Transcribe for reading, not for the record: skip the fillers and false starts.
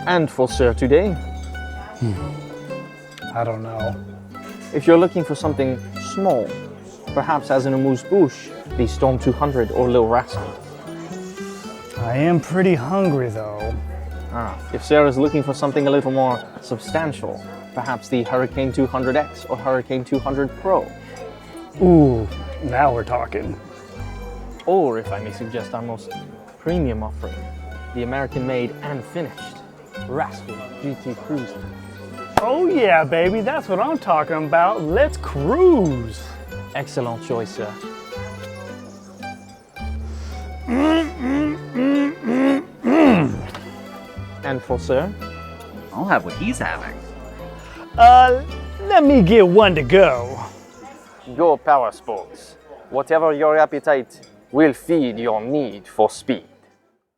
And for sir today, I don't know. if you're looking for something small, perhaps as an amuse-bouche, the Storm 200 or Lil Rascal. I am pretty hungry though. If Sarah is looking for something a little more substantial, perhaps the Hurricane 200X or Hurricane 200 Pro. Ooh, now we're talking. Or, if I may suggest, our most premium offering, the American-made and finished Rascal GT Cruiser. Oh yeah, baby, that's what I'm talking about. Let's cruise. Excellent choice, sir. And for sir? I'll have what he's having. Let me get one to go. GoPowerSports. Whatever your appetite will feed your need for speed.